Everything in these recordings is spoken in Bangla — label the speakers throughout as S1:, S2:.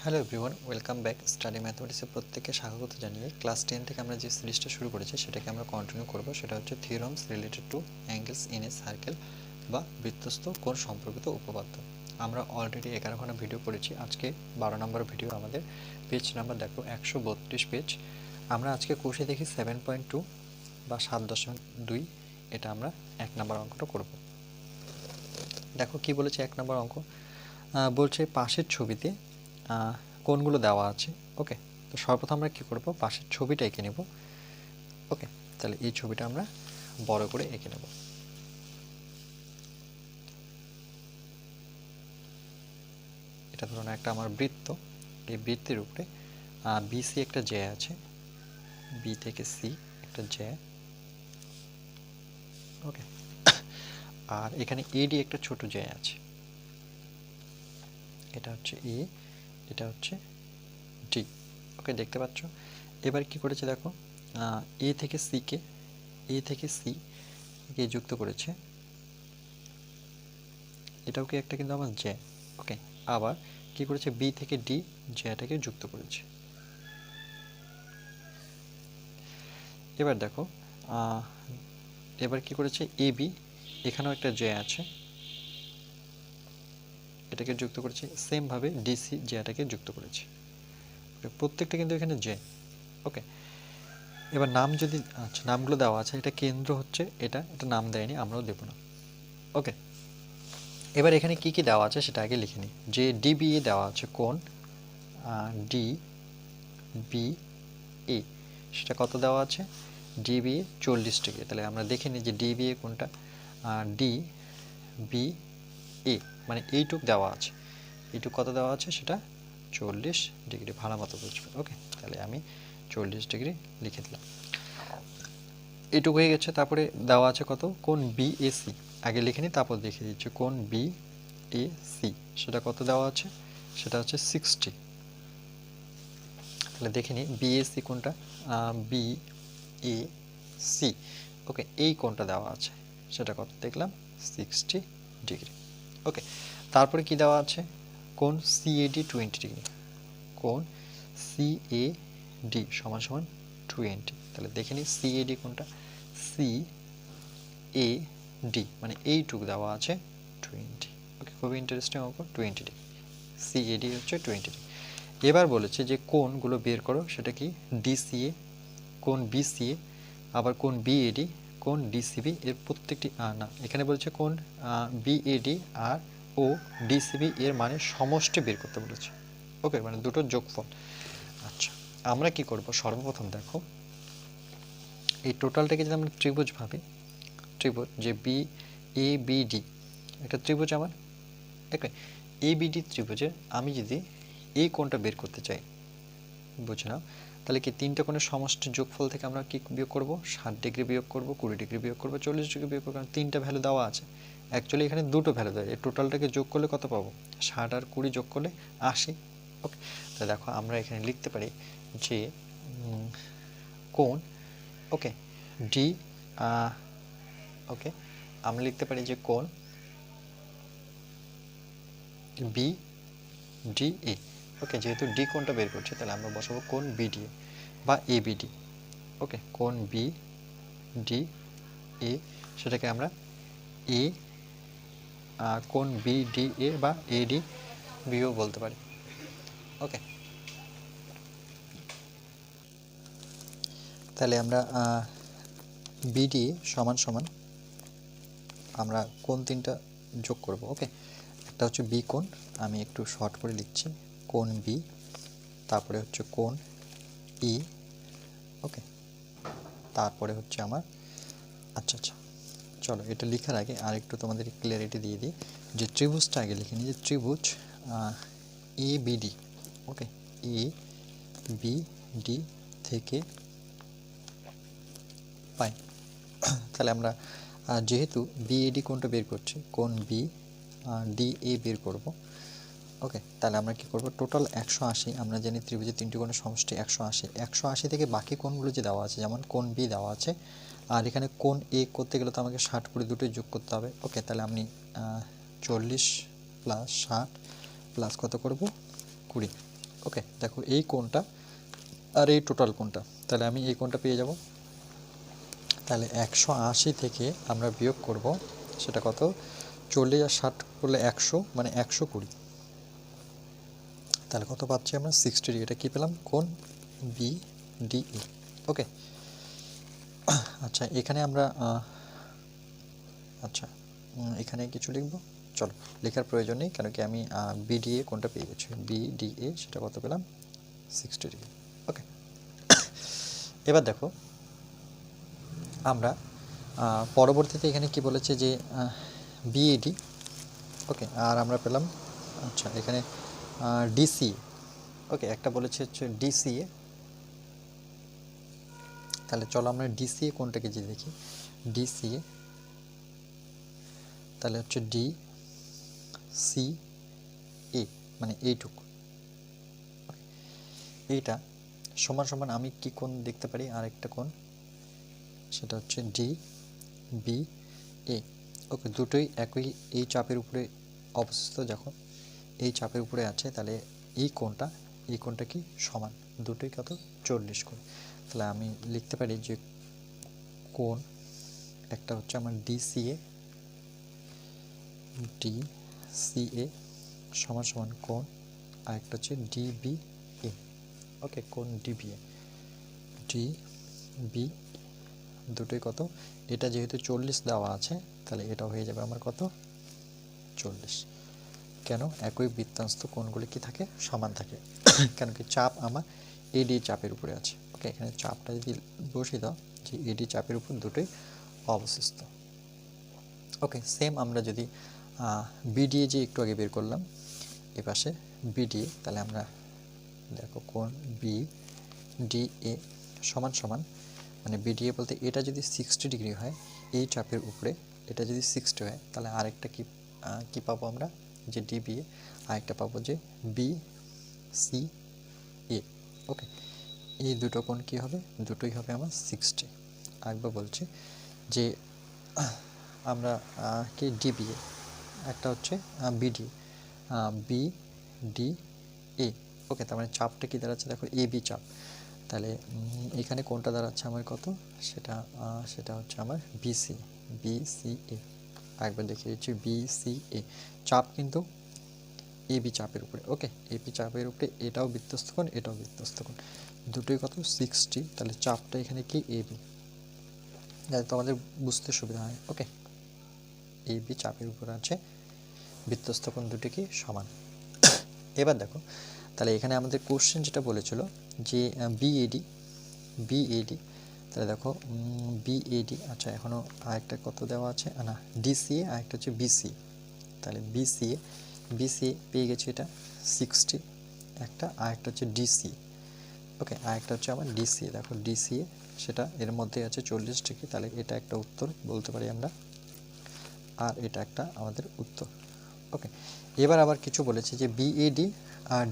S1: Hello everyone, welcome back. Study ম্যাথমেটিক্সে প্রত্যেককে স্বাগত জানিয়ে ক্লাস 10 থেকে আমরা যে সিরিজটা শুরু করেছি সেটাকে আমরা কন্টিনিউ করব। সেটা হচ্ছে theorems related to angles in a circle বা বৃত্তস্থ কোণ সম্পর্কিত উপপাদ্য। আমরা অলরেডি 11 ভিডিও করেছি। আজকে 12 নম্বর ভিডিও। আমাদের পেজ নাম্বার দেখো 132 পেজ। আমরা আজকে কোষে দেখি 7.2 বা 7.2। এটা আমরা 1 নম্বর অঙ্কটা করব। দেখো কি বলেছে 1 নম্বর অঙ্ক। বলছে পাশের ছবিতে কোণগুলো দেওয়া আছে। ওকে, তো সর্বপ্রথম আমরা কী করব, পাশের ছবিটা এঁকে নেব। ওকে, তাহলে এই ছবিটা আমরা বড় করে এঁকে নেব। এটা ধরুন একটা আমার বৃত্ত। এই বৃত্তের উপরে বিসি একটা জ্যা আছে, বি থেকে সি একটা জ্যা। ওকে, আর এখানে এডি একটা ছোট জ্যা আছে। এটা হচ্ছে এ, এটা হচ্ছে ডি। ওকে, দেখতে পাচ্ছ। এবার কি করেছে দেখো, এ থেকে সি কে যুক্ত করেছে। এটাও কি একটা কিন্তু আমার জ্যা। ওকে, আবার কি করেছে, বি থেকে ডি জ্যাটাকে যুক্ত করেছে। এবার দেখো এবার কি করেছে, এ বি, এখানেও একটা জ্যা আছে, এটাকে যুক্ত করেছে। সেম ভাবে ডিসি জ্যাটাকে যুক্ত করেছে। প্রত্যেকটা কিন্তু এখানে জ্যা। ওকে, এবার নাম যদি, আচ্ছা নামগুলো দেওয়া আছে। এটা কেন্দ্র হচ্ছে এটা নাম দেয়নি, আমরাও দেব না। ওকে, এবার এখানে কি কি দেওয়া আছে সেটা আগে লিখে নিই। যে ডিবিএ দেওয়া আছে কোণ ডি বি এ, সেটা কত দেওয়া আছে, ডিবিএ 40 ডিগ্রি। তাহলে আমরা দেখে নিই যে ডিবিএ কোনটা, ডি বি এ, মানে এইটুক দেওয়া আছে। এইটুক কত দেওয়া আছে, সেটা 40 ডিগ্রি। ভালো মতো বুঝবে। ওকে, তাহলে আমি 40 ডিগ্রি লিখে দিলাম। এইটুকু হয়ে গেছে। তারপরে দেওয়া আছে কত, কোণ বিএসি। আগে লিখে নিই, তারপর দেখিয়ে দিচ্ছি। কোণ বিএসি সেটা কত দেওয়া আছে, সেটা হচ্ছে 60। তাহলে দেখে নিই বিএসি কোনটা, বি এ সি। ওকে, এই কোণটা দেওয়া আছে, সেটা কত দেখলাম, 60 ডিগ্রি। ওকে, তারপরে কি দেওয়া আছে, কোণ সিএডি 20 ডিগ্রি। কোণ সিএডি সমান সমান 20। তাহলে দেখে নিই সিএডি কোনটা, সি এ ডি, মানে এইটুকু দেওয়া আছে 20। ওকে, খুবই ইন্টারেস্টিং অঙ্ক। 20 ডিগ্রি, সিএডি হচ্ছে 20 ডিগ্রি। এবার বলেছে যে কোণগুলো বের করো। সেটা কি, ডিসিএ, কোণ বিসিএ, আবার কোণ বিএডি, কোণ ডিসিবি, এর প্রত্যেকটি না, এখানে বলেছে কোণ বিএডি আর ও ডিসিবি এর মানে সমষ্টি বের করতে বলেছে। ওকে, মানে দুটোর যোগফল। আচ্ছা, আমরা কি করব, সর্বপ্রথম দেখো এই টোটালটাকে যদি আমরা ত্রিভুজ ভাবি, ত্রিভুজ যে বি এ বি ডি একটা ত্রিভুজ আমার। ওকে, এ বিডি ত্রিভুজের আমি যদি এই কোণটা বের করতে চাই, বুঝে নাও, তাহলে কি তিনটা কোণের সমষ্টি যোগফল থেকে আমরা কি বিয়োগ করব, 60 ডিগ্রি বিয়োগ করব, 20 ডিগ্রি বিয়োগ করব, 40 ডিগ্রি বিয়োগ করব। কারণ তিনটা ভ্যালু দেওয়া আছে। অ্যাকচুয়ালি এখানে দুটো ভ্যালু দেয়। এই টোটালটাকে যোগ করলে কত পাবো, 60 আর 20 যোগ করলে 80। ওকে, তাহলে দেখো আমরা এখানে লিখতে পারি যে কোণ, ওকে ডি, ওকে আমরা লিখতে পারি যে কোণ বি ডি এ। ওকে, যেহেতু ডি কোণটা বের করছে, তাহলে আমরা বসাবো কোণ বিডিএ বা এ বিডি। ওকে, কোণ বি ডি এ, সেটাকে আমরা এ কোণ বি ডি এ বা এডি বিও বলতে পারি। ওকে, তাহলে আমরা বিডি সমান সমান আমরা কোণ তিনটা যোগ করব। ওকে, একটা হচ্ছে বি কোণ, আমি একটু শর্ট করে লিখছি, কোণ বি, তারপরে হচ্ছে কোণ ই। ওকে, তারপরে হচ্ছে আমার, আচ্ছা আচ্ছা চলো এটা লেখার আগে আর একটু তোমাদের ক্লিয়ারিটি দিয়ে দিই। যে ত্রিভুজটা আগে লিখে নিই, যে ত্রিভুজ এ বিডি। ওকে, এ বিডি থেকে পাই। তাহলে আমরা যেহেতু বিএডি কোণটা বের করছি, কোণ বি ডি এ বের করব। ওকে, তাহলে আমরা কি করব, টোটাল 180। আমরা জানি ত্রিভুজের তিনটি কোণের সমষ্টি 180। 180 থেকে বাকি কোণগুলো যে দেওয়া আছে, যেমন কোণ বি দেওয়া আছে, আর এখানে কোণ এ করতে গেলে তো আমাকে 60 করে দুটোই যোগ করতে হবে। ওকে, তাহলে আমি 40 প্লাস 60 প্লাস কত করব, 20। ওকে, দেখো এই কোণটা আর এই টোটাল কোণটা, তাহলে আমি এই কোণটা পেয়ে যাব। তাহলে 180 থেকে আমরা বিয়োগ করব, সেটা কত, 40 আর 60 করলে 100, মানে 120। তাহলে কত পাচ্ছি আমরা, 60 ডিগ্রি। এটা কী পেলাম, কোণ বি ডি ই। ওকে, আচ্ছা এখানে আমরা আচ্ছা এখানে কিছু লিখব, চলো লেখার প্রয়োজন নেই, কেন কি আমি বিডিএ কোনটা পেয়ে গেছি, বিডিএ সেটা কত পেলাম, 60 ডিগ্রি। ওকে, এবার দেখো আমরা পরবর্তীতে এখানে কি বলেছে যে বিএডি। ওকে, আর আমরা পেলাম, আচ্ছা এখানে ডিসি। ওকে, একটা বলেছে হচ্ছে ডিসিএ। তাহলে চলো আমরা ডিসিএ কোনটাকে যে দেখি, ডিসিএ তাহলে হচ্ছে ডি সি এ, মানে এইটুকু। এইটা সমান সমান আমি কি কোণ দেখতে পারি, আরেকটা কোণ, সেটা হচ্ছে ডি বি এ। ওকে, দুটোই একই এই চাপের উপরে অবস্থিত, যখন এই চাপের উপরে আছে, তাহলে এই কোণটা কি সমান, দুটোই কত, 40 কোণ। তাহলে আমি লিখতে পারি যে কোণ একটা হচ্ছে আমার ডিসিএ সমান সমান কোণ, আর একটা হচ্ছে ডিবিএ। ওকে, কোণ ডিবিএ, ডিবি দুটোই কত, এটা যেহেতু 40 দেওয়া আছে, তাহলে এটা হয়ে যাবে আমার কত, 40। কেন, একই বৃত্তাংশ কোণগুলি কি থাকে, সমান থাকে। কেন কি চাপ আমার এডি চাপের উপরে আছে। ওকে, এখানে চাপটা যদি বসিয়ে দাও, যে এডি চাপের উপর দুটোই অবস্থিত। ওকে, সেম আমরা যদি বিডিএ যে একটু আগে বের করলাম, এ পাশে বিডিএ, তাহলে আমরা দেখো কোণ বি ডিএ সমান সমান, মানে বিডিএ বলতে এটা যদি 60 ডিগ্রি হয় এই চাপের উপরে, এটা যদি 60 হয়, তাহলে আরেকটা কি পাবো আমরা, যে ডিবিএ, আরেকটা পাবো যে বি সি এ। ওকে, এই দুটো কোণ কি হবে, দুটোই হবে আমার 60। আরেকবার বলছি যে আমরা কি ডিবিএ, একটা হচ্ছে বিডি, বি ডি এ। ওকে, তার মানে চাপটা কি দাঁড়াচ্ছে, দেখো এ বি চাপ, তাহলে এখানে কোনটা দাঁড়াচ্ছে আমার কত, সেটা হচ্ছে আমার বিসি, বিসিএ। একবার দেখিয়ে দিচ্ছি, বিসিএ চাপ কিন্তু এ বি চাপের উপরে। ওকে, এ বি চাপের উপরে, এটাও বৃত্তস্থ কোণ, এটাও বৃত্তস্থ কোণ, দুটোই কত, 60। তাহলে চাপটা এখানে কি এ বি, যাতে তোমাদের বুঝতে সুবিধা হয়। ওকে, এ বি চাপের উপর আছে, বৃত্তস্থ কোণ দুটি কি সমান। এবার দেখো, তাহলে এখানে আমাদের কোশ্চেন যেটা বলেছিল যে বিএডি, তাহলে দেখো বিএডি, আচ্ছা এখনও আরেকটা কত দেওয়া আছে, না ডিসিএ, আরেকটা হচ্ছে বিসি। তাহলে বিসিএ পেয়ে গেছি, এটা 60 একটা, আরেকটা হচ্ছে ডিসি। ওকে, আরেকটা হচ্ছে আমার ডিসিএ, দেখো ডিসিএ সেটা এর মধ্যে আছে 40 ডিগ্রি, তাহলে এটা একটা উত্তর বলতে পারি আমরা, আর এটা একটা আমাদের উত্তর। ওকে, এবার আবার কিছু বলেছে যে বিএডি আর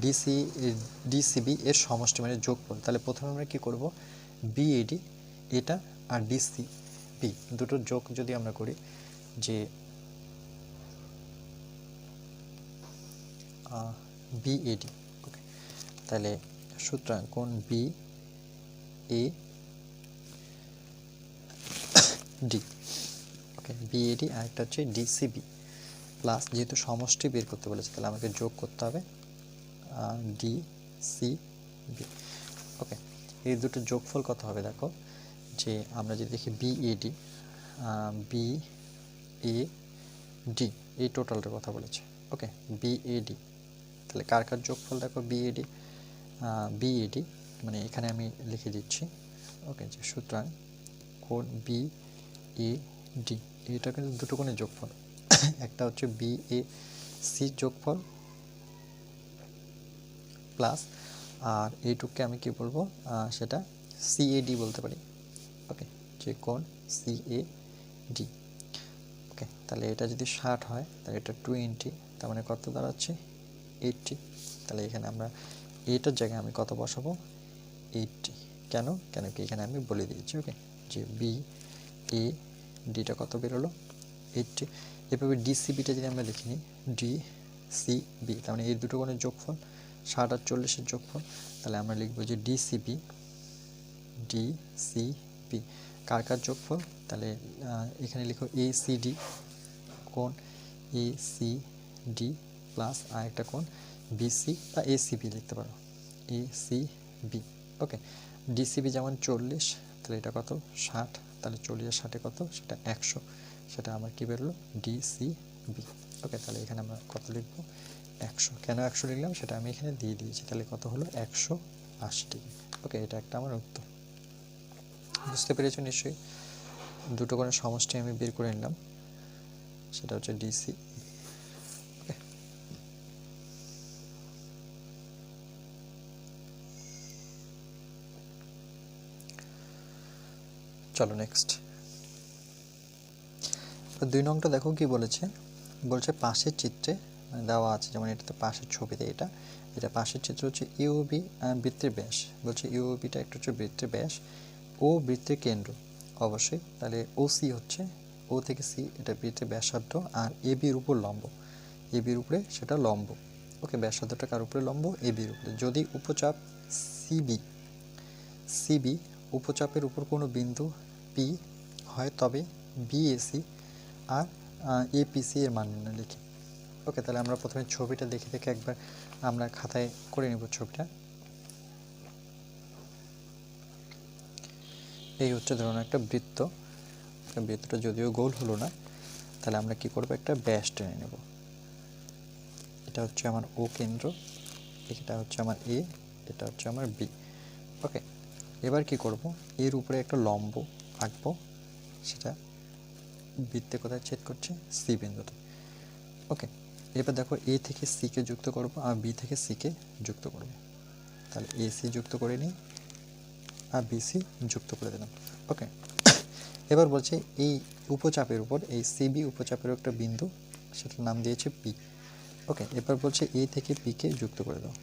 S1: ডিসিবি এর সমষ্টি, মানে যোগফল। তাহলে প্রথমে আমরা কি করব, বিএডি এটা আর ডিসিবি দুটোর যোগ যদি আমরা করি, যে বিএডি। ওকে, তাহলে সুতরাং কোণ B A D. Okay, BAD আর একটা হচ্ছে ডিসিবি, প্লাস যেহেতু সমষ্টি বের করতে বলেছে, তাহলে আমাকে যোগ করতে হবে ডিসিবি। ওকে, এই দুটো যোগফল কত হবে, দেখো যে আমরা যদি দেখি বিএডি বিএডি এই টোটালটার কথা বলেছে। ওকে, বিএডি, তাহলে কার কার যোগফল, দেখো বিএডি মানে এখানে আমি লিখে দিচ্ছি। ওকে, যে সুতরাং কোণ বিএডি, এটা কিন্তু দুটো কোণের যোগফল, একটা হচ্ছে বিএসি যোগফল প্লাস, আর এইটুককে আমি কি বলবো, সেটা সিএডি বলতে পারি। ওকে, যে কোণ সিএডি। ওকে, তাহলে এটা যদি 60 হয়, তাহলে এটা 20, তার মানে কত দাঁড়াচ্ছে, 80। তাহলে এখানে আমরা এইটার জায়গায় আমি কত বসাবো, 80। কেন কি এখানে আমি বলে দিয়েছি। ওকে, যে বি এ ডিটা কত বেরোলো, 80। এভাবে ডিসিবিটা যদি আমরা লিখে নিই, ডিসিবি, তার মানে এই দুটো কোণের যোগফল, 60 আর 40-এর যোগফল, তাহলে আমরা লিখব যে ডিসিবি, ডিসিবি কার কার যোগফল, তাহলে এখানে লিখো এসিডি কোণ এসিডি প্লাস আর একটা কোণ বিসি বা এসিবি লিখতে পারো, এসিবি। ওকে, ডিসিবি যেমন 40, তাহলে এটা কত 60, তাহলে 40 আর 60 কত, সেটা 100, সেটা আমার কি বেরোলো ডিসিবি। ওকে, তাহলে এখানে আমরা কত লিখব 100। কেন 100 লিখলাম সেটা আমি এখানে দিয়ে দিয়েছি, তাহলে কত হলো 180 ডিগ্রি। ওকে, এটা একটা আমার উত্তর। বুঝতে পেরেছো নিশ্চয়ই? দুটো কোণের সমষ্টি আমি বের করে নিলাম, সেটা হচ্ছে ডিসি। ওকে, চলো নেক্সট। 2 নংটা দেখো কি বলেছে, বলছে পাশের চিত্রে দেওয়া আছে, যেমন এটা তো পাশের ছবিতে, এটা পাশের চিত্র হচ্ছে ইউবি বৃত্তের ব্যাস, বলছে ইউবিটা একটা হচ্ছে বৃত্তের ব্যাস, ও বৃত্তের কেন্দ্র অবশ্যই, তাহলে ও সি হচ্ছে, ও থেকে সি এটা বৃত্তের ব্যাসার্ধ, আর এ বির উপর লম্ব, এ বির উপরে সেটা লম্ব। ওকে, ব্যাসার্ধটা কার উপরে লম্ব, এ বির উপরে। যদি উপচাপ সিবি উপচাপের উপর কোনো বিন্দু পি হয়, তবে বিএসি আর এপিসি এর মান নির্ণয় লিখি। ওকে, তাহলে আমরা প্রথমে ছবিটা দেখে দেখে একবার আমরা খাতায় করে নেব ছবিটা। এই হচ্ছে ধরুন একটা বৃত্ত, বৃত্তটা যদিও গোল হলো না, তাহলে আমরা কি করব, একটা ব্যাস টেনে নেব। এটা হচ্ছে আমার ও কেন্দ্র, এটা হচ্ছে আমার এ, এটা হচ্ছে আমার বি। ওকে, এবার কি করব, এর উপরে একটা লম্ব আঁকবো, সেটা বৃত্তে কোথায় ছেদ করছে, সি বিন্দুতে। ওকে, এবার দেখো এ থেকে সি কে যুক্ত করব আর বি থেকে সি কে যুক্ত করব, তাহলে এ সি যুক্ত করে নিই আর বিসি যুক্ত করে দিলাম। ওকে, এবার বলছে এই উপচাপের উপর, এই সিবি উপচাপের একটা বিন্দু, সেটার নাম দিয়েছে পি। ওকে, এবার বলছে এ থেকে পি কে যুক্ত করে দাও।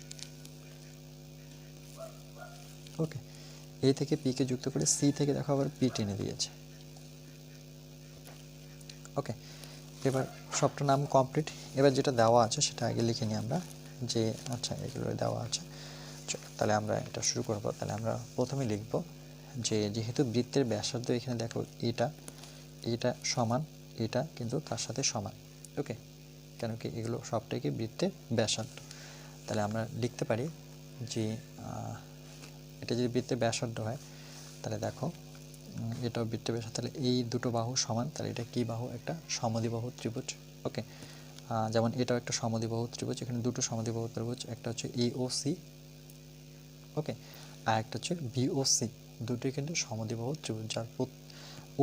S1: ওকে, এ থেকে পি কে যুক্ত করে সি থেকে দেখো আবার পি টেনে দিয়েছে। ওকে, এবার সবটা নাম কমপ্লিট। এবার যেটা দেওয়া আছে সেটা আগে লিখে নিই আমরা, যে আচ্ছা এগুলো দেওয়া আছে, তাহলে আমরা এটা শুরু করব। তাহলে আমরা প্রথমে লিখব যে যেহেতু বৃত্তের ব্যাসার্ধ এখানে দেখো এটা সমান, এটা কিন্তু তার সাথে সমান। ওকে, কেন কি এগুলো সবটাই কি বৃত্তের ব্যাসার্ধ, তাহলে আমরা লিখতে পারি যে এটা যদি বৃত্তের ব্যাসার্ধ হয়, তাহলে দেখো এটাও বৃত্তের ব্যাসার্ধ, তাহলে এই দুটো বাহু সমান, তাহলে এটা কি বাহু, একটা সমদ্বিবাহু ত্রিভুজ। ওকে, যেমন এটাও একটা সমদ্বিবাহু ত্রিভুজ, এখানে দুটো সমদ্বিবাহু ত্রিভুজ, একটা হচ্ছে এওসি, ওকে, আর একটা হচ্ছে বিওসি, দুটোই কিন্তু সমদ্বিবাহু ত্রিভুজ, যার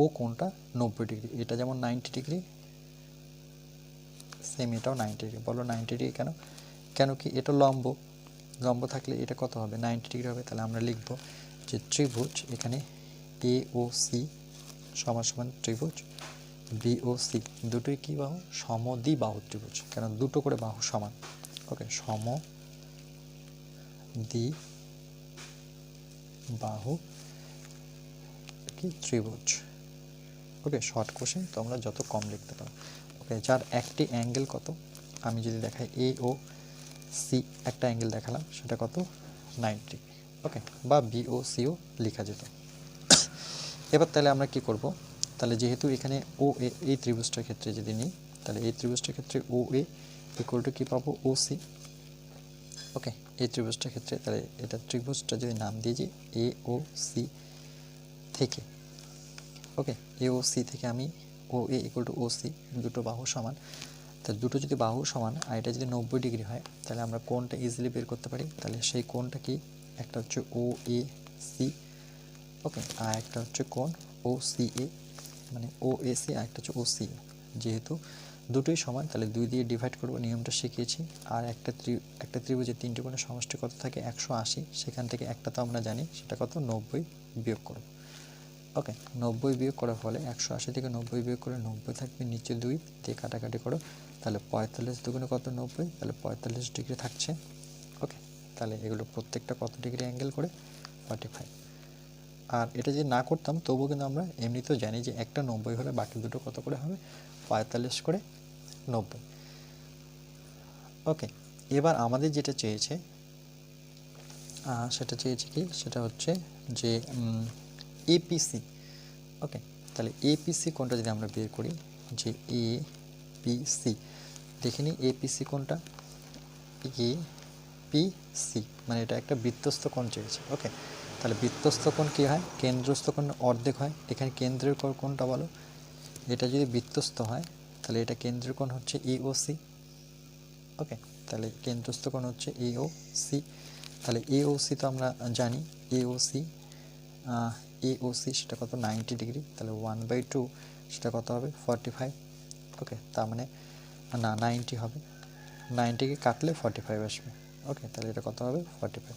S1: ও কোণটা 90 ডিগ্রি। এটা যেমন 90 ডিগ্রি, সেম এটাও 90 ডিগ্রি। বলো 90 ডিগ্রি কেন, কেন কি এটা লম্ব, লম্ব থাকলে এটা কত হবে, 90 ডিগ্রি হবে। তাহলে আমরা লিখব যে ত্রিভুজ এখানে এওসি সমান সমান ত্রিভুজ বিওসি, দুটোই কি বাহু, সমদ্বিবাহু ত্রিভুজ, কেন দুটো করে বাহু সমান। ওকে, সমদ্বিবাহু কি ত্রিভুজ। ওকে, শর্ট কোশ্চেন, তোমরা যত কম লিখতে পারো। ওকে, যার একটি অ্যাঙ্গেল কত, আমি যদি দেখাই এ ও সি একটা অ্যাঙ্গেল দেখালাম, সেটা কত 90 ডিগ্রি। ওকে, বা বিওসিও লেখা যেত। এবার তাহলে আমরা কি করব, তাহলে যেহেতু এখানে ও এ, এই ত্রিভুজটার ক্ষেত্রে যদি নিই, তাহলে এই ত্রিভুজটার ক্ষেত্রে ও এ ইকুয়াল টু কী পাবো, ও সি। ওকে, এই ত্রিভুজটার ক্ষেত্রে তাহলে এটা ত্রিভুজটা যদি নাম দিয়ে যে এ ও সি থেকে, ওকে, এ ও সি থেকে আমি ও এ ইকুয়াল টু ও সি, দুটো বাহু সমান, তাহলে দুটো যদি বাহু সমান আর এটা যদি 90 ডিগ্রি হয়, তাহলে আমরা কোণটা ইজিলি বের করতে পারি। তাহলে সেই কোণটা কি, একটা হচ্ছে ও এ সি, ওকে, আর একটা হচ্ছে কোণ ও সি এ, মানে ও এ সি, আর একটা হচ্ছে ও সি। যেহেতু দুটোই সমান, তাহলে 2 দিয়ে ডিভাইড করবো, নিয়মটা শিখিয়েছি। আর একটা ত্রিভুজের তিনটে কোণের সমষ্টি কত থাকে, 180, সেখান থেকে একটা তো আমরা জানি, সেটা কত 90 বিয়োগ করব। ওকে, 90 বিয়োগ করার ফলে 180 থেকে 90 বিয়োগ করে 90 থাকবে, নিচে 2 দিয়ে কাটাকাটি করো, তাহলে 45 দুগুণে কত 90, তাহলে 45 ডিগ্রি থাকছে। ওকে, তাহলে এগুলো প্রত্যেকটা কত ডিগ্রি অ্যাঙ্গেল করে, 45। আর এটা যদি না করতাম তবুও কিন্তু আমরা এমনিতেও জানি যে একটা 90 হলে বাকি দুটো কত করে হবে, 45 করে 90। ওকে, এবার আমাদের যেটা চেয়েছে সেটা চেয়েছি কি, সেটা হচ্ছে যে এপিসি। ওকে, তাহলে এপিসি কোনটা যদি আমরা বের করি, যে এপিসি, দেখে নিই এপিসি কোনটা, এপিসি মানে এটা একটা বৃত্তস্থ কোণ চেয়েছে। ওকে, তাহলে বৃত্তস্থ কোণ কী হয়, কেন্দ্রস্থ কোণ অর্ধেক হয়। এখানে কেন্দ্রের কোণ কোনটা বলো, এটা যদি বৃত্তস্থ হয় তাহলে এটা কেন্দ্রের কোণ হচ্ছে এওসি। ওকে, তাহলে কেন্দ্রস্থ কোণ হচ্ছে এওসি। তাহলে এওসি তো আমরা জানি, এওসি এওসি সেটা কত, 90 ডিগ্রি। তাহলে 1/2 সেটা কত হবে, 45। ওকে, তার মানে না 90 হবে, 90কে কাটলে 45 আসবে। ওকে, তাহলে এটা কত হবে, 45।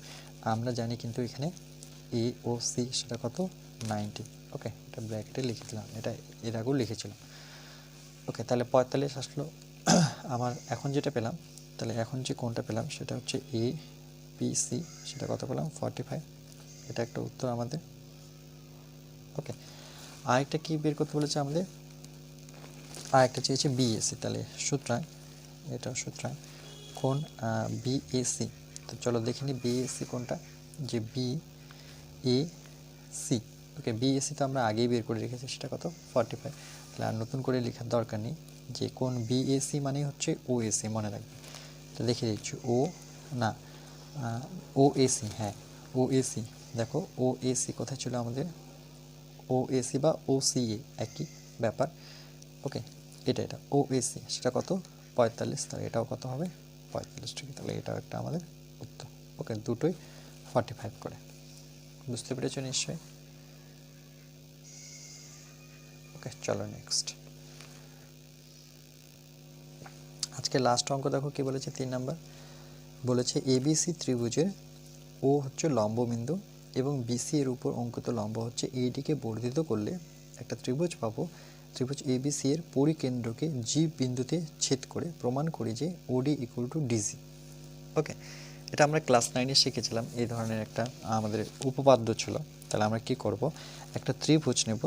S1: আমরা জানি কিন্তু এখানে এওসি সেটা কত, 90। ওকে, এটা ব্র্যাকেটে লিখে দিলাম, এটা এর আগেও লিখেছিলাম। ওকে, তাহলে 45 আসলো আমার। এখন যেটা পেলাম, তাহলে এখন যে কোনটা পেলাম সেটা হচ্ছে এপিসি, সেটা কত পেলাম, 45। এটা একটা উত্তর আমাদের। ওকে, আরেকটা কি বের করতে বলেছে আমাদের, আরেকটা চেয়েছে বিএসি। তাহলে সুতরাং এটা সুতরাং কোন বিএসি, তো চলো দেখে নিই বিএসি কোনটা, যে বিএসি। ওকে, বিএসি তো আমরা আগেই বের করে রেখেছি, সেটা কত, 45। তাহলে আর নতুন করে লেখার দরকার নেই, যে কোন বিএসি মানে হচ্ছে ওএসি, মনে রাখবে। তো দেখে দিচ্ছি, ও না ওএসি, হ্যাঁ ওএসি। দেখো ওএসি কোথায় ছিল আমাদের, ওএসি বা ওসিএ একই ব্যাপার। ওকে, এটা ওএসি সেটা কত, 45। তাহলে এটাও কত হবে, 45 ডিগ্রি। তাহলে এটাও একটা আমাদের উত্তর। ওকে, দুটোই 45 করে। বুঝতে পেরেছো নিশ্চয়ই? ওকে, চলো নেক্সট। আজকে লাস্ট অঙ্ক দেখো কি বলেছে, 3 নাম্বার বলেছে এবিসি ত্রিভুজের ও হচ্ছে লম্ববিন্দু এবং বিসি এর উপর অঙ্কিত লম্ব হচ্ছে এডিকে বর্ধিত করলে একটা ত্রিভুজ পাবো। ত্রিভুজ এবিসি এর পরিকেন্দ্রকে জি বিন্দুতে ছেদ করে প্রমাণ করি যে ওডি ইকুয়াল টু ডিজি। ওকে, এটা আমরা ক্লাস 9-এ শিখেছিলাম, এই ধরনের একটা আমাদের উপপাদ্য ছিল। তাহলে আমরা কি করব, একটা ত্রিভুজ নেব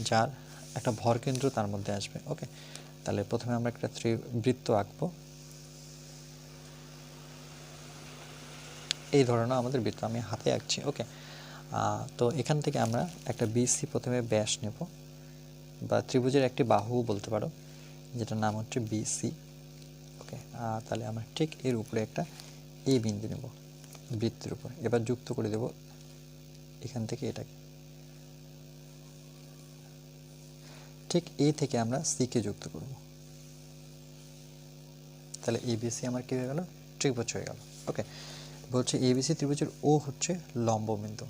S1: যার একটা ভরকেন্দ্র তার মধ্যে আসবে। ওকে, তাহলে প্রথমে আমরা একটা বৃত্ত আঁকবো, এই ধরনের আমাদের বৃত্ত আমি হাতে আঁকছি। ওকে, তো এখান থেকে আমরা একটা বিসি প্রথমে ব্যাস নেব, বা ত্রিভুজের একটি বাহু বলতে পারো, যেটার নাম হচ্ছে বিসি। ওকে, তাহলে আমরা ঠিক এর উপরে একটা এ বিন্দু নেব বৃত্তের উপর। এবার যুক্ত করে দেব এখান থেকে এটাকে, ঠিক এ থেকে আমরা সিকে যুক্ত করব। তাহলে এবিসি আমার কি হয়ে গেল, ত্রিভুজ হয়ে গেল। ওকে, বলছে এবিসি ত্রিভুজের ও হচ্ছে লম্ববিন্দু,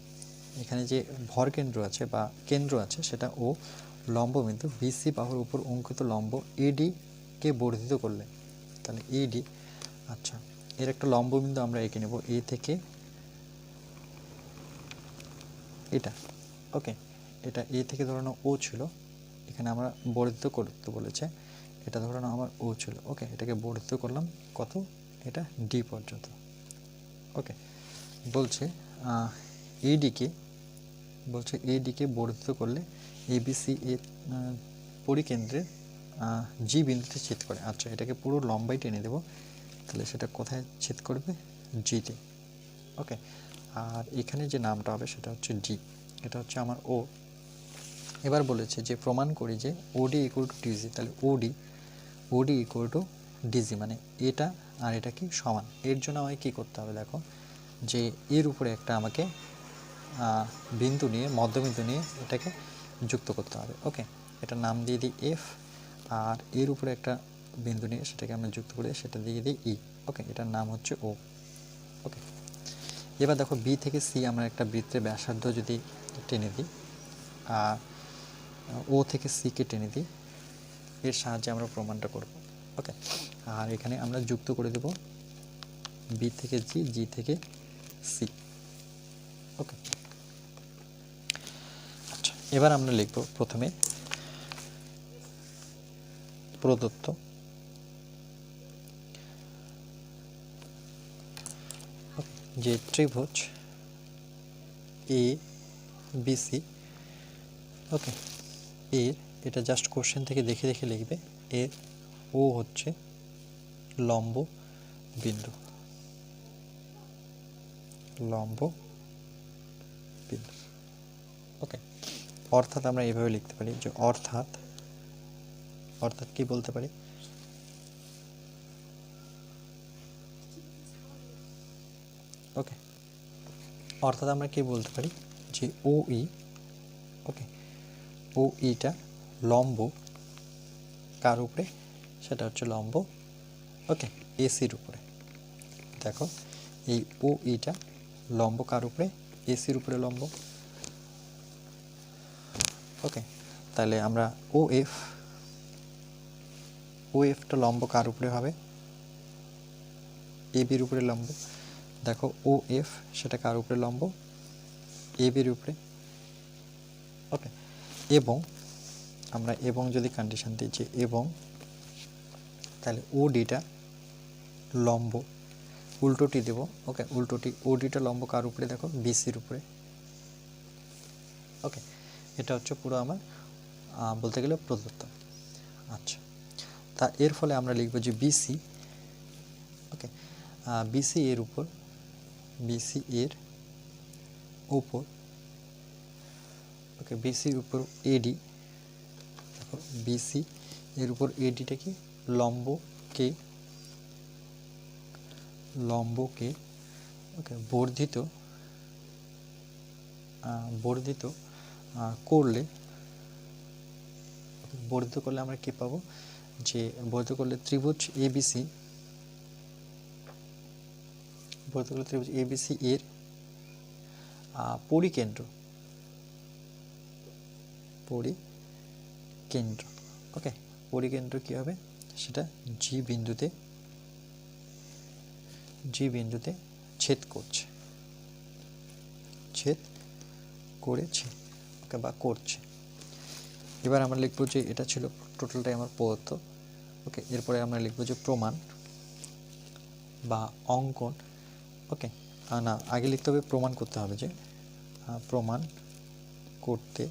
S1: এখানে যে ভরকেন্দ্র আছে বা কেন্দ্র আছে সেটা ও, লম্ববিন্দু বিসি বাহুর উপর অঙ্কিত লম্ব এডি কে বর্ধিত করলে, তাহলে এডি, আচ্ছা এর একটা লম্ববিন্দু আমরা এঁকে নেব এ থেকে এটা। ওকে, এটা এ থেকে ধরানো ও ছিল, এখানে আমরা বর্ধিত করতে বলেছে, এটা ধরানো আমার ও ছিল। ওকে, এটাকে বর্ধিত করলাম কত, এটা ডি পর্যন্ত। ওকে, বলছে এডিকে, বলছে এডিকে বর্ধিত করলে এবিসি এর পরিকেন্দ্রে জি বিন্দুতে ছেদ করে। আচ্ছা, এটাকে পুরো লম্বাই টেনে দেব, তাহলে সেটা কোথায় ছেদ করবে, জিতে। ওকে, আর এখানে যে নামটা হবে সেটা হচ্ছে ডি, এটা হচ্ছে আমার ও। এবার বলেছে যে প্রমাণ করি যে ওডি ইকুয়াল টু ডিজি, তাহলে ওডি ইকুয়াল টু ডিজি মানে এটা আর এটা কি সমান। এর জন্য আমাকে কী করতে হবে, দেখো যে এর উপরে একটা আমাকে বিন্দু নিয়ে, মধ্যবিন্দু নিয়ে এটাকে যুক্ত করতে হবে। ওকে, এটার নাম দিয়ে দিই এফ, আর এর উপরে একটা বিন্দু নিয়ে সেটাকে আমরা যুক্ত করে সেটা দিয়ে দিই ই। ওকে, এটার নাম হচ্ছে ও। ওকে, এবার দেখো বি থেকে সি আমরা একটা বৃত্তের ব্যাসার্ধ যদি টেনে দিই, আর ও থেকে সিকে টেনে দিই, এর সাহায্যে আমরা প্রমাণটা করব। ওকে, আর এখানে আমরা যুক্ত করে দেব বি থেকে জি, জি থেকে সি। ওকে, আচ্ছা এবার আমরা লিখব প্রথমে প্রদত্ত যে ত্রিভুজ এ বিসি। ওকে, এর, এটা জাস্ট কোশ্চেন থেকে দেখে দেখে লিখবে, এর ও হচ্ছে লম্ব বিন্দু। লম্ব বিন্দু। ওকে, অর্থাৎ আমরা এইভাবে লিখতে পারি যে অর্থাৎ কি বলতে পারি, ওকে, অর্থাৎ আমরা কি বলতে পারি যে OE, ওকে, OEটা লম্ব কার উপরে, সেটা হচ্ছে লম্ব, ওকে, এসির উপরে। দেখো এই OEটা লম্ব কার উপরে, এসির উপরে লম্ব। ওকে, তাহলে আমরা OFটা লম্ব কার উপরে হবে, ABর উপরে লম্ব। দেখো OF সেটা কার উপরে লম্ব, ABর উপরে। ওকে, এবং আমরা এবং যদি কন্ডিশন দিই যে এবং, তাহলে ODটা লম্ব, উল্টোটি দেব। ওকে, উল্টোটি ODটা লম্ব কার উপরে, দেখো BCর উপরে। ওকে, এটা হচ্ছে পুরো আমার বলতে গেলে প্রদত্ত। আচ্ছা, তা এর ফলে আমরা লিখব যে BC, ওকে, BC এর উপর, BC এর উপর, ওকে, BC এর উপর AD, দেখো BC এর উপর ADটা কি, লম্বকে ওকে বর্ধিত করলে, বর্ধিত করলে আমরা কি পাবো, যে বর্ধিত করলে ত্রিভুজ ABC, বর্ধিত করলে ত্রিভুজ ABC এর পরিকেন্দ্র, ওকে, পরিকেন্দ্র কি হবে, সেটা G বিন্দুতে ছেদ করেছে, ওকে, বা করছে। এবার আমরা লিখবো যে এটা ছিল টোটালটাই আমার প্রদত্ত। ওকে, এরপরে আমরা লিখবো যে প্রমাণ বা অঙ্কন। ওকে, না, আগে লিখতে হবে প্রমাণ করতে হবে, যে প্রমাণ করতে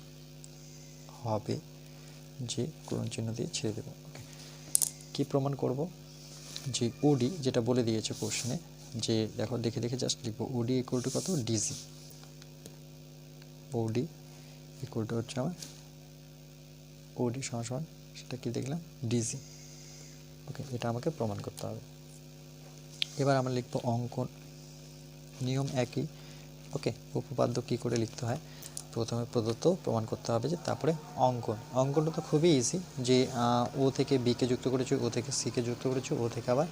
S1: হবে, যে কোন চিহ্ন দিয়ে ছেড়ে দেব। ওকে, কি প্রমাণ করব, যে OD যেটা বলে দিয়েছে কোশ্চেনে, যে দেখো দেখে জাস্ট লিখবো OD ইকুয়াল টু কত, DG। OD ইকুয়াল টু হচ্ছে আমার OD সমান সেটা কি দেখলাম, DG। ওকে, এটা আমাকে প্রমাণ করতে হবে। এবার আমরা লিখবো অঙ্কন, নিয়ম একই। ওকে, উপপাদ্য কি করে লিখতে হয়, প্রথমে প্রদত্ত প্রমাণ করতে হবে, যে তারপরে অঙ্কনটা তো খুবই ইজি, যে O থেকে B কে যুক্ত করেছো, O থেকে C কে যুক্ত করেছো, O থেকে আবার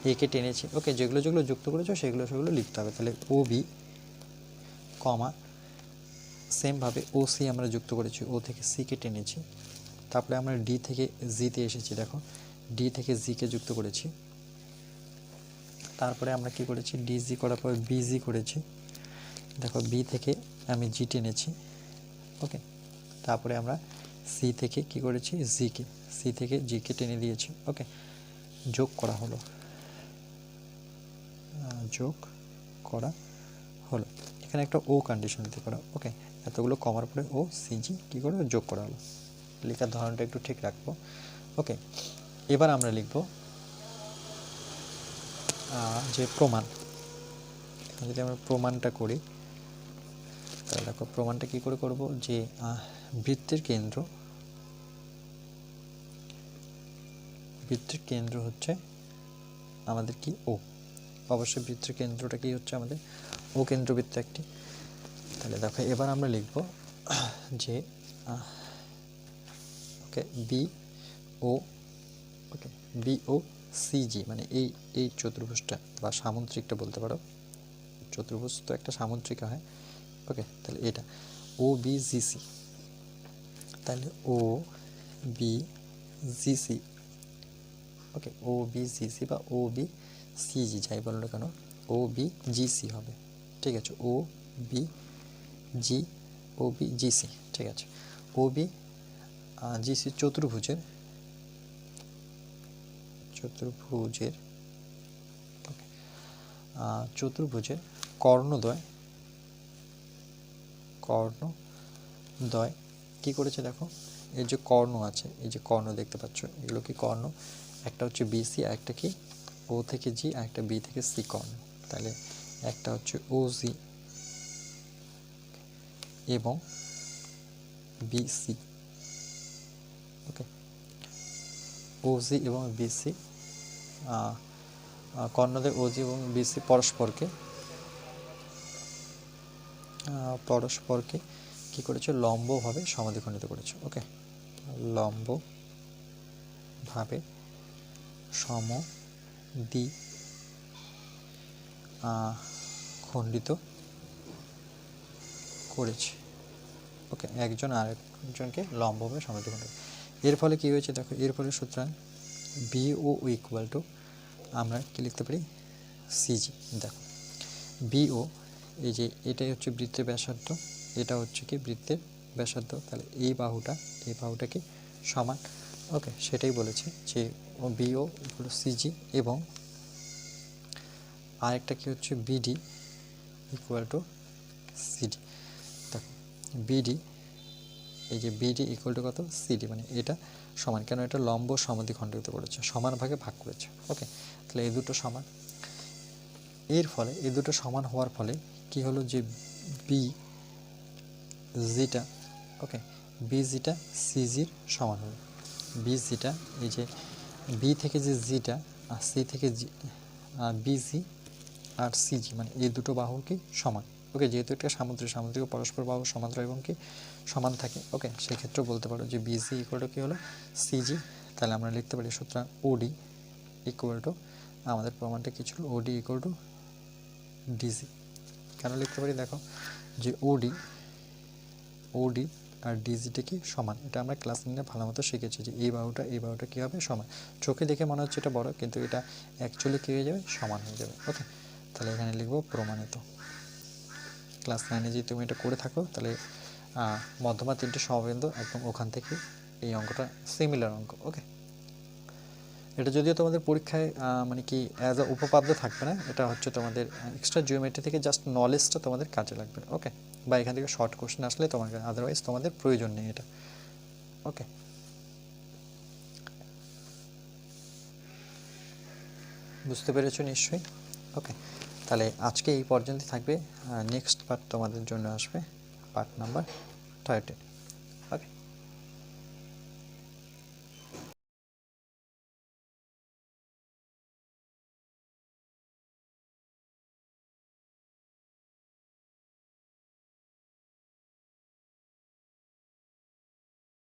S1: A কে টেনেছি। ওকে, যেগুলো যুক্ত করেছো সেগুলো লিখতে হবে। তাহলে OB কমা, সেমভাবে OC আমরা যুক্ত করেছি, O থেকে C কে টেনেছি। তারপরে আমরা D থেকে G তে এসেছি, দেখো D থেকে G কে যুক্ত করেছি। তারপরে আমরা কি করেছি, DG করার পর BG করেছি, দেখো B থেকে আমি G টেনেছি। ওকে, তারপরে আমরা C থেকে কি করেছি, C থেকে G কে টেনে দিয়েছি। ওকে, যোগ করা হলো, এখানে একটা O কন্ডিশন দিতে পারো। ওকে, এতগুলো কমার পরে O CG কি করে যোগ করা হলো, লেখার ধরনটা একটু ঠিক রাখবো। ওকে, এবার আমরা লিখব যে প্রমাণ। যদি আমরা প্রমাণটা করি, তাহলে দেখো প্রমাণটা কি করে করব, যে বৃত্তের কেন্দ্র হচ্ছে আমাদের কি O, অবশ্যই বৃত্তের কেন্দ্রটা কি হচ্ছে আমাদের O কেন্দ্রবৃত্ত একটি। তাহলে দেখো এবার আমরা লিখব যে ওকে BO, ওকে BOCG, মানে এই চতুর্ভুজটা বা সামুদ্রিকটা বলতে পারো, চতুর্ভুজ তো একটা সামুদ্রিক হয়। ওকে, তাহলে এটা OBGC, তাহলে OBGC, ওকে, OBGC বা OBCG যাই বলো না কেন, OBGC হবে। ঠিক আছে, OBGC, ঠিক আছে। OBGC চতুর্ভুজের কর্ণদ্বয় কি করেছে, দেখো এই যে কর্ণ আছে, এই যে কর্ণ দেখতে পাচ্ছ, এগুলো কি কর্ণ, একটা হচ্ছে BC, আর একটা কি O থেকে G, আর একটা B থেকে C কর্ণ। তাহলে একটা হচ্ছে ওজি এবং বিসি। ওকে, ওজি এবং বিসি, কর্ণদের ওজি এবং বিসি পরস্পরকে কি করেছে, লম্বভাবে সমাধিখণ্ডিত করেছে। ওকে, লম্বভাবে সমদ্বি খণ্ডিত করেছে। ওকে, একজন আরেকজনকে লম্বভাবে সমাধিখণ্ডিত। এর ফলে কি হয়েছে দেখো, এর ফলে সুতরাং বিও ইকুয়াল টু আমরা কি লিখতে পারি, সিজি। দেখো বিও, এই যে এটাই হচ্ছে বৃত্তের ব্যাসার্ধ, এটা হচ্ছে কি বৃত্তের ব্যাসার্ধ, তাহলে এই বাহুটা কি সমান। ওকে, সেটাই বলেছে যে বিও ইকুয়াল টু সিজি এবং আরেকটা কি হচ্ছে বিডি ইকুয়াল টু সিডি। দেখো বিডি, এই যে বিডি ইকুয়াল টু কত, সিডি, মানে এটা সমান, কেন এটা লম্ব সমাধিখণ্ডিত করেছে, সমান ভাগে ভাগ করেছে। ওকে, তাহলে এই দুটো সমান। এর ফলে এই দুটো সমান হওয়ার ফলে কি হলো, যে বি জিটা, ওকে, বি জিটা সিজির সমান হলো। বি জিটা, এই যে বি থেকে যে জিটা আর সি থেকে বিজি আর সিজি, মানে এই দুটো বাহু কি সমান। ওকে, যেহেতু এটা সামুদ্রিক পরস্পর বাহু সমান্তরাল এবং কি সমান থাকে। ওকে, সেক্ষেত্রে বলতে পারো যে বিজি ইকুয়াল টু কী হলো, সিজি। তাহলে আমরা লিখতে পারি সুতরাং ওডি ইকুয়াল টু, আমাদের প্রমাণটা কী ছিল, ওডি ইকুয়াল টু ডিজি। কেন লিখতে পারি দেখো, যে ওডি আর ডিজিটা কি সমান, এটা আমরা ক্লাস 9 ভালো মতো শিখেছি যে এই বাহুটা কী হবে, সমান। চোখে দেখে মনে হচ্ছে এটা বড়, কিন্তু এটা অ্যাকচুয়ালি কী হয়ে যাবে, সমান হয়ে যাবে। ওকে, তাহলে এখানে লিখব প্রমাণিত। ক্লাস 9 যদি তুমি এটা করে থাকো, তাহলে মধ্যমা 3টে সমবিন্দু একদম ওখান থেকে এই অঙ্কটা সিমিলার অঙ্ক। ওকে, এটা যদিও তোমাদের পরীক্ষায় মানে কি অ্যাজ আ উপপাদ্য থাকবে না, এটা হচ্ছে তোমাদের এক্সট্রা জিওমেট্রি থেকে জাস্ট নলেজটা তোমাদের কাজে লাগবে। ওকে, বা এখান থেকে শর্ট কোশ্চেন আসলে তোমার, আদারওয়াইজ তোমাদের প্রয়োজন নেই এটা। ওকে, বুঝতে পেরেছো নিশ্চয়ই। ওকে, তাহলে আজকে এই পর্যন্ত থাকবে। নেক্সট পার্ট তোমাদের জন্য আসবে পার্ট নাম্বার 13। ওকে।